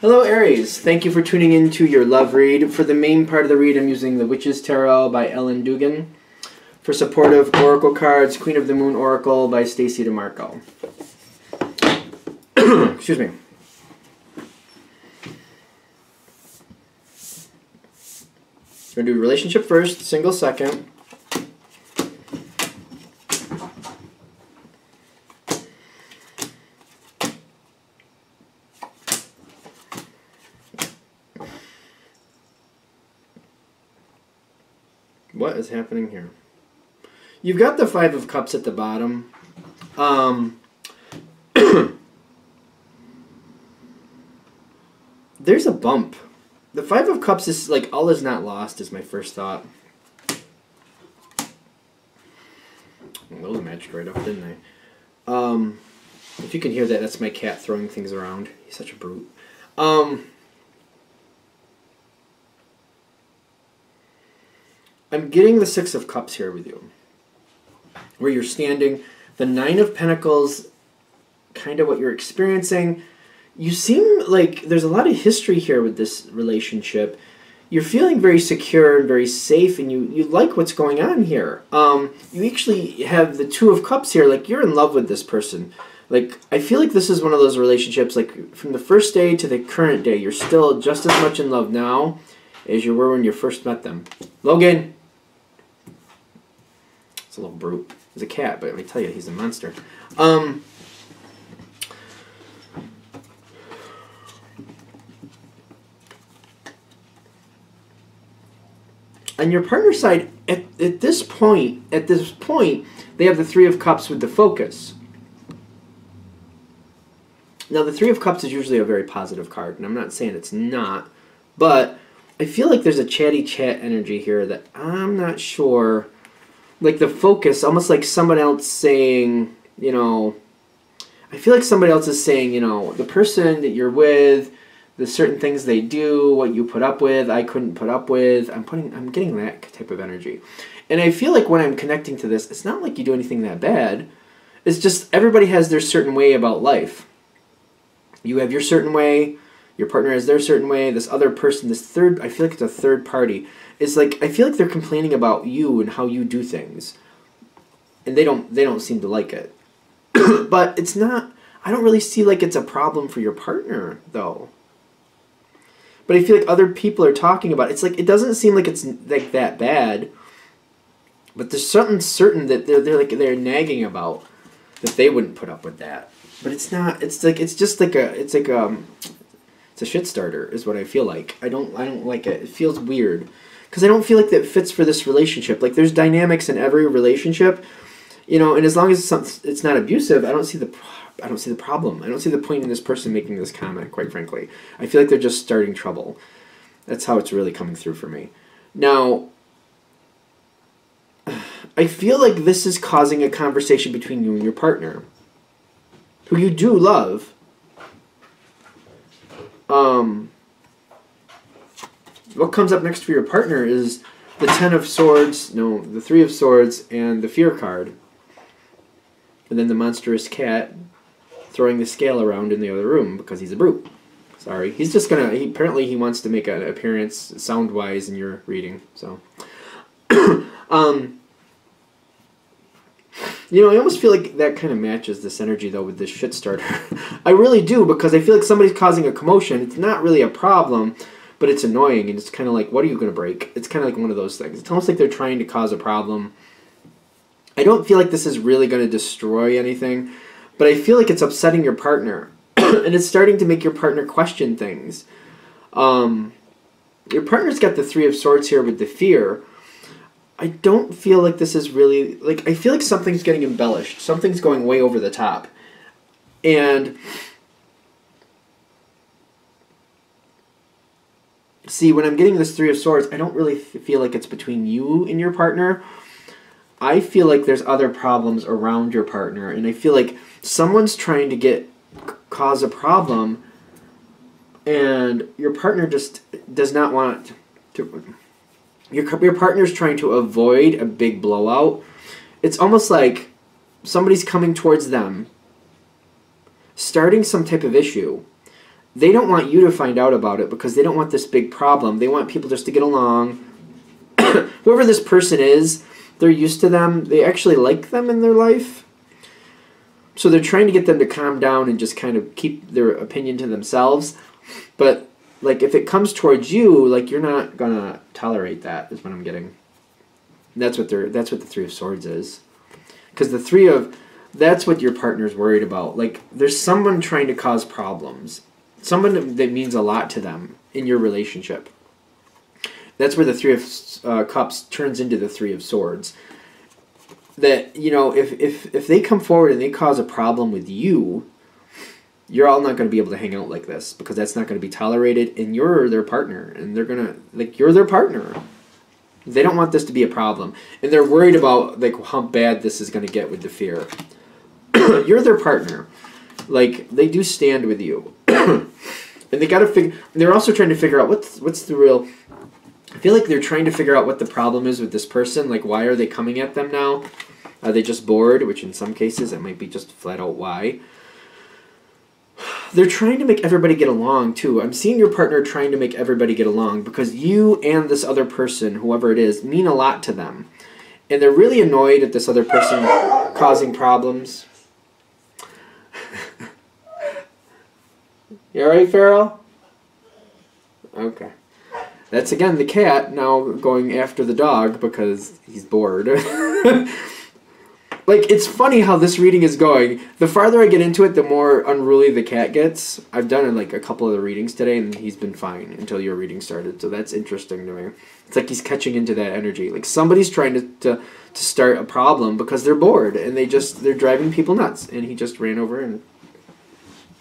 Hello Aries, thank you for tuning in to your love read. For the main part of the read, I'm using The Witch's Tarot by Ellen Dugan. For supportive oracle cards, Queen of the Moon Oracle by Stacey DeMarco. Excuse me. We're going to do relationship first, single second. What is happening here? You've got the Five of Cups at the bottom. There's a bump. The Five of Cups is like, all is not lost is my first thought. Well, those matched right up, didn't they? If you can hear that, that's my cat throwing things around. He's such a brute. I'm getting the Six of Cups here with you. Where you're standing. The Nine of Pentacles, kind of what you're experiencing. You seem like there's a lot of history here with this relationship. You're feeling very secure and very safe, and you like what's going on here. You actually have the Two of Cups here. Like, you're in love with this person. Like, I feel like this is one of those relationships, like, from the first day to the current day, you're still just as much in love now as you were when you first met them. Logan! It's a little brute. He's a cat, but let me tell you, he's a monster. On your partner's side, at this point, they have the Three of Cups with the focus. Now, the Three of Cups is usually a very positive card, and I'm not saying it's not, but I feel like there's a chatty chat energy here that I'm not sure. Like the focus, almost like someone else saying, you know, I feel like somebody else is saying, you know, the person that you're with, the certain things they do, what you put up with, I couldn't put up with. I'm getting that type of energy. And I feel like when I'm connecting to this, it's not like you do anything that bad. It's just everybody has their certain way about life. You have your certain way, your partner has their certain way, this other person, this third, I feel like it's a third party. It's like, I feel like they're complaining about you and how you do things. And they don't seem to like it. But it's not, I don't really see like it's a problem for your partner, though. But I feel like other people are talking about it. It's like, it doesn't seem like it's like that bad. But there's something certain that they're nagging about that they wouldn't put up with that. But it's not, it's a shit starter is what I feel like. I don't like it. It feels weird. Because I don't feel like that fits for this relationship. Like, there's dynamics in every relationship, you know, and as long as it's not abusive, I don't see the problem. I don't see the point in this person making this comment, quite frankly. I feel like they're just starting trouble. That's how it's really coming through for me. Now, I feel like this is causing a conversation between you and your partner, who you do love. What comes up next for your partner is the Ten of Swords, no, the Three of Swords, and the Fear card. And then the monstrous cat throwing the scale around in the other room because he's a brute. Sorry. He's just gonna, apparently he wants to make an appearance sound-wise in your reading, so. You know, I almost feel like that kind of matches this energy, though, with this shit starter. I really do, because I feel like somebody's causing a commotion. It's not really a problem, but it's annoying, and it's kind of like, what are you going to break? It's kind of like one of those things. It's almost like they're trying to cause a problem. I don't feel like this is really going to destroy anything, but I feel like it's upsetting your partner, and it's starting to make your partner question things. Your partner's got the Three of Swords here with the Fear. I don't feel like this is really, like, I feel like something's getting embellished. Something's going way over the top. And, see, when I'm getting this Three of Swords, I don't really feel like it's between you and your partner. I feel like there's other problems around your partner, and I feel like someone's trying to cause a problem, and your partner just does not want to. Your partner's trying to avoid a big blowout. It's almost like somebody's coming towards them, starting some type of issue, they don't want you to find out about it because they don't want this big problem. They want people just to get along. Whoever this person is, they're used to them. They actually like them in their life. So they're trying to get them to calm down and just kind of keep their opinion to themselves. But like if it comes towards you, like you're not gonna tolerate that, is what I'm getting. That's what the Three of Swords is. Because that's what your partner's worried about. Like there's someone trying to cause problems. Someone that means a lot to them in your relationship. That's where the Three of Cups turns into the Three of Swords. That, you know, if they come forward and they cause a problem with you, you're all not going to be able to hang out like this because that's not going to be tolerated, and you're their partner, and they're going to, like, you're their partner. They don't want this to be a problem, and they're worried about, like, how bad this is going to get with the fear. You're their partner. Like, they do stand with you. And they got to figure, they're also trying to figure out what's the real, I feel like they're trying to figure out what the problem is with this person. Like, why are they coming at them now? Are they just bored? Which in some cases, it might be just flat out why. They're trying to make everybody get along, too. I'm seeing your partner trying to make everybody get along because you and this other person, whoever it is, mean a lot to them. And they're really annoyed at this other person causing problems. You alright, Farrell? Okay. That's, again, the cat now going after the dog because he's bored. Like, it's funny how this reading is going. The farther I get into it, the more unruly the cat gets. I've done, like, a couple of the readings today, and he's been fine until your reading started. So that's interesting to me. It's like he's catching into that energy. Like, somebody's trying to start a problem because they're bored, and they're driving people nuts. And he just ran over and...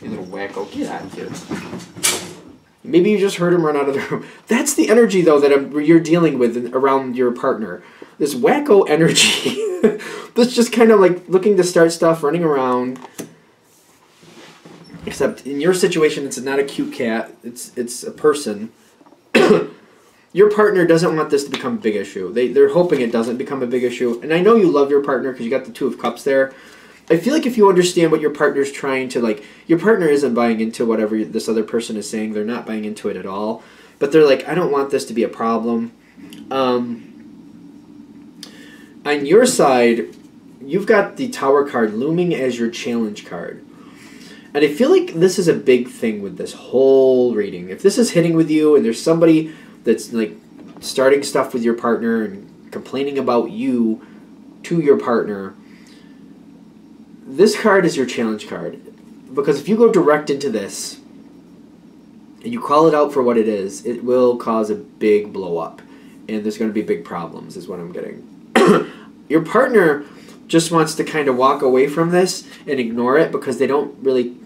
You little wacko, get out of here. Maybe you just heard him run out of the room. That's the energy, though, that you're dealing with around your partner. This wacko energy that's just kind of like looking to start stuff, running around. Except in your situation, it's not a cute cat. It's a person. Your partner doesn't want this to become a big issue. They're hoping it doesn't become a big issue. And I know you love your partner because you got the Two of Cups there. I feel like if you understand what your partner's trying to, like, your partner isn't buying into whatever this other person is saying. They're not buying into it at all. But they're like, I don't want this to be a problem. On your side, you've got the Tower card looming as your challenge card. And I feel like this is a big thing with this whole reading. If this is hitting with you and there's somebody that's, like, starting stuff with your partner and complaining about you to your partner, this card is your challenge card. Because if you go direct into this and you call it out for what it is, it will cause a big blow up. And there's going to be big problems, is what I'm getting. Your partner just wants to kind of walk away from this and ignore it because they don't really...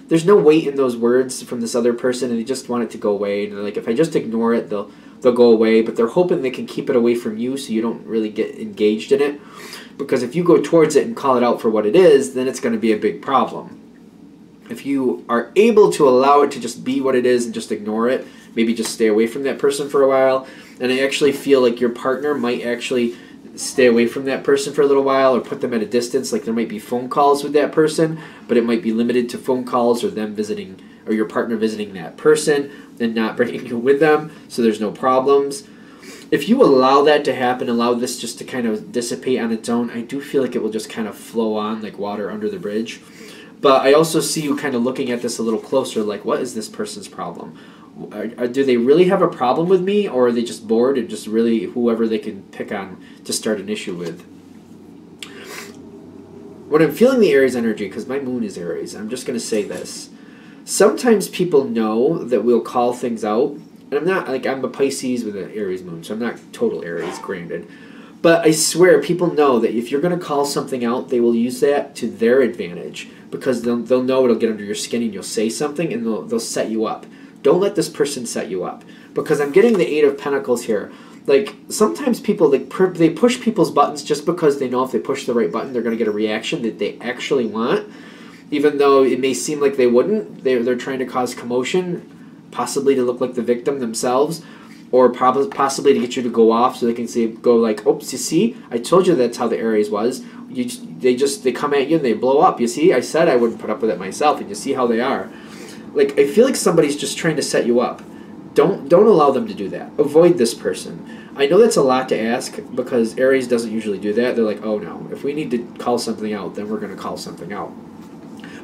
There's no weight in those words from this other person, and they just want it to go away. And they're like, if I just ignore it, they'll go away. But they're hoping they can keep it away from you so you don't really get engaged in it. Because if you go towards it and call it out for what it is, then it's going to be a big problem. If you are able to allow it to just be what it is and just ignore it, maybe just stay away from that person for a while, and I actually feel like your partner might actually stay away from that person for a little while or put them at a distance. Like there might be phone calls with that person, but it might be limited to phone calls or them visiting, or your partner visiting that person and not bringing you with them, so there's no problems. If you allow that to happen, allow this just to kind of dissipate on its own, I do feel like it will just kind of flow on like water under the bridge. But I also see you kind of looking at this a little closer, like, what is this person's problem? Do they really have a problem with me, or are they just bored and just really whoever they can pick on to start an issue with? When I'm feeling the Aries energy, because my moon is Aries, I'm just going to say this. Sometimes people know that we'll call things out. And I'm not, like, I'm a Pisces with an Aries moon, so I'm not total Aries, granted. But I swear, people know that if you're going to call something out, they will use that to their advantage. Because they'll know it'll get under your skin and you'll say something and they'll set you up. Don't let this person set you up. Because I'm getting the Eight of Pentacles here. Like, sometimes people, they push people's buttons just because they know if they push the right button, they're going to get a reaction that they actually want. Even though it may seem like they wouldn't. They're trying to cause commotion. Possibly to look like the victim themselves, or possibly to get you to go off so they can go like, oops, you see, I told you that's how the Aries was. They come at you and they blow up. You see, I said I wouldn't put up with it myself, and you see how they are. Like, I feel like somebody's just trying to set you up. Don't allow them to do that. Avoid this person. I know that's a lot to ask because Aries doesn't usually do that. They're like, oh no, if we need to call something out, then we're going to call something out.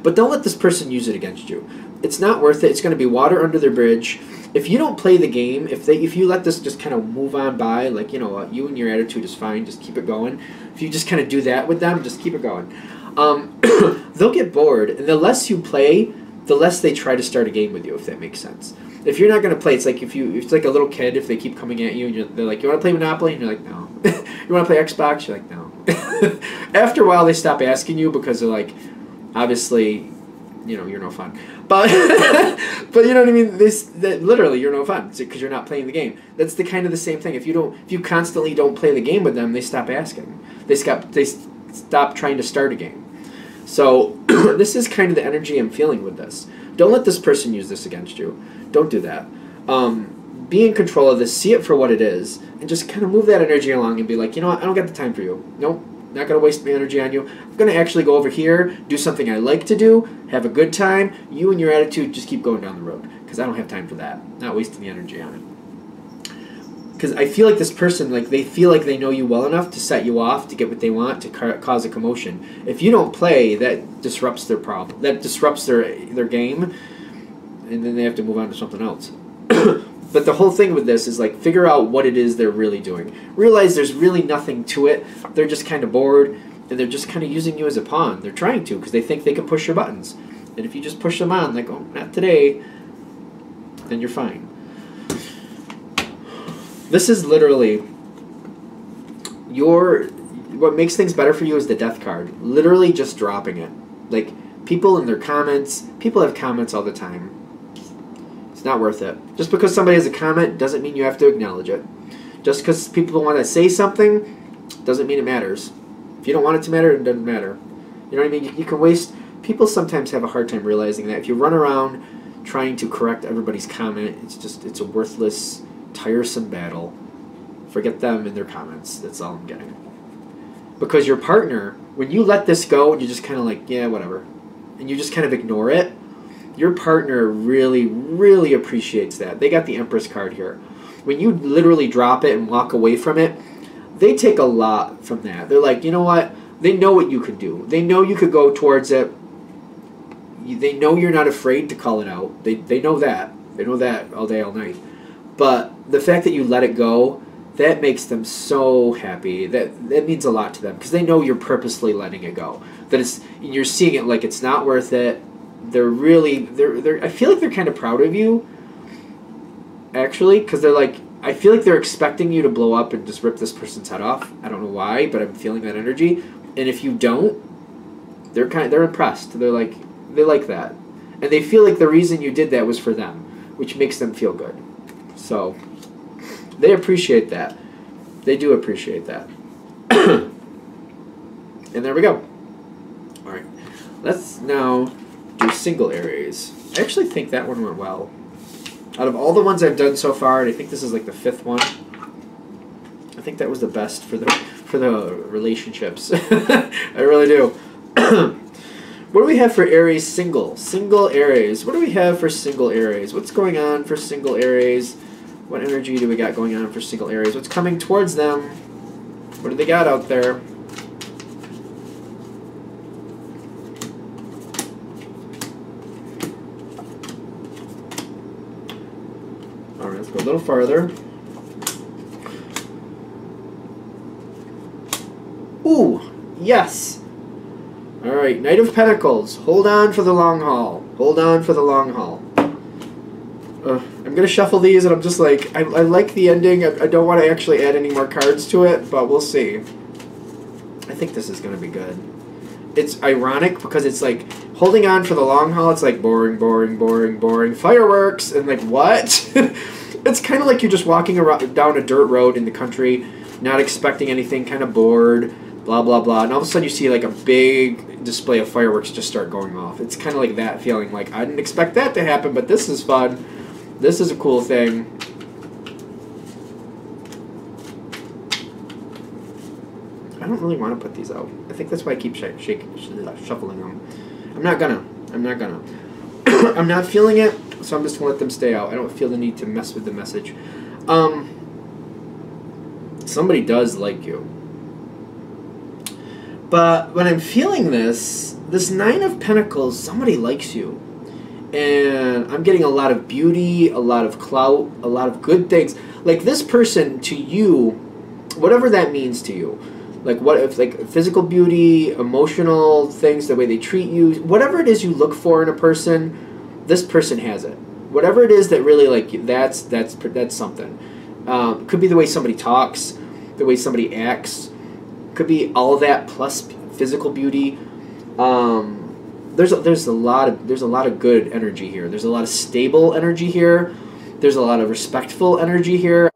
But don't let this person use it against you. It's not worth it. It's going to be water under their bridge. If you don't play the game, if you let this just kind of move on by, like, you know what, you and your attitude is fine, just keep it going. If you just kind of do that with them, just keep it going. They'll get bored, and the less you play, the less they try to start a game with you, if that makes sense. If you're not going to play, it's like it's like a little kid, if they keep coming at you, and they're like, you want to play Monopoly? And you're like, no. You want to play Xbox? You're like, no. After a while, they stop asking you because they're like, obviously, you know, you're no fun. But but you know what I mean? Literally, you're no fun because you're not playing the game. That's the same thing. If you constantly don't play the game with them, they stop asking. They stop trying to start a game. So this is kind of the energy I'm feeling with this. Don't let this person use this against you. Don't do that. Be in control of this. See it for what it is, and just kind of move that energy along and be like, you know what? I don't got the time for you. Nope. Not going to waste my energy on you. I'm going to actually go over here, do something I like to do, have a good time. You and your attitude just keep going down the road because I don't have time for that. Not wasting the energy on it. Because I feel like this person, like, they feel like they know you well enough to set you off, to get what they want, to cause a commotion. If you don't play, that disrupts their problem. That disrupts their game, and then they have to move on to something else. But the whole thing with this is, like, figure out what it is they're really doing. Realize there's really nothing to it. They're just kind of bored, and they're just kind of using you as a pawn. They're trying to because they think they can push your buttons. And if you just push them on, like, oh, not today, then you're fine. This is literally what makes things better for you is the death card. Literally just dropping it. Like, people in their comments, people have comments all the time. It's not worth it. Just because somebody has a comment doesn't mean you have to acknowledge it. Just because people want to say something doesn't mean it matters. If you don't want it to matter, it doesn't matter. You know what I mean? You can waste... People sometimes have a hard time realizing that. If you run around trying to correct everybody's comment, it's a worthless, tiresome battle. Forget them and their comments. That's all I'm getting. Because your partner, when you let this go and you just kind of like, yeah, whatever, and you just kind of ignore it, your partner really, really appreciates that. They got the Empress card here. When you literally drop it and walk away from it, they take a lot from that. They're like, you know what? They know what you could do. They know you could go towards it. They know you're not afraid to call it out. They know that. They know that all day, all night. But the fact that you let it go, that makes them so happy. That means a lot to them because they know you're purposely letting it go. That you're seeing it like it's not worth it. They're really, I feel like they're kind of proud of you, actually, because they're like, I feel like they're expecting you to blow up and just rip this person's head off. I don't know why, but I'm feeling that energy. And if you don't, they're impressed. They're like, they like that. And they feel like the reason you did that was for them, which makes them feel good. So, they appreciate that. They do appreciate that. And there we go. Alright, let's now do single Aries. I actually think that one went well. Out of all the ones I've done so far, and I think this is like the 5th one, I think that was the best for the relationships. I really do. What do we have for Aries single? Single Aries. What do we have for single Aries? What's going on for single Aries? What energy do we got going on for single Aries? What's coming towards them? What do they got out there? Alright, let's go a little farther. Ooh, yes! Alright, Knight of Pentacles. Hold on for the long haul. Hold on for the long haul. I'm going to shuffle these, and I'm just like, I like the ending. I don't want to actually add any more cards to it, but we'll see. I think this is going to be good. It's ironic because it's like, holding on for the long haul, it's like boring, boring, boring, boring. Fireworks! And like, what? It's kind of like you're just walking around down a dirt road in the country, not expecting anything, kind of bored, blah, blah, blah. And all of a sudden you see like a big display of fireworks just start going off. It's kind of like that feeling, like, I didn't expect that to happen, but this is fun. This is a cool thing. I don't really want to put these out. I think that's why I keep shuffling them. I'm not gonna. I'm not feeling it, so I'm just going to let them stay out. I don't feel the need to mess with the message. Somebody does like you. But when I'm feeling this Nine of Pentacles, somebody likes you. And I'm getting a lot of beauty, a lot of clout, a lot of good things. Like this person to you, whatever that means to you. Like what if like physical beauty, emotional things, the way they treat you, whatever it is you look for in a person, this person has it. Whatever it is that really like that's something. Could be the way somebody talks, the way somebody acts. Could be all that plus physical beauty. There's a lot of good energy here. There's a lot of stable energy here. There's a lot of respectful energy here.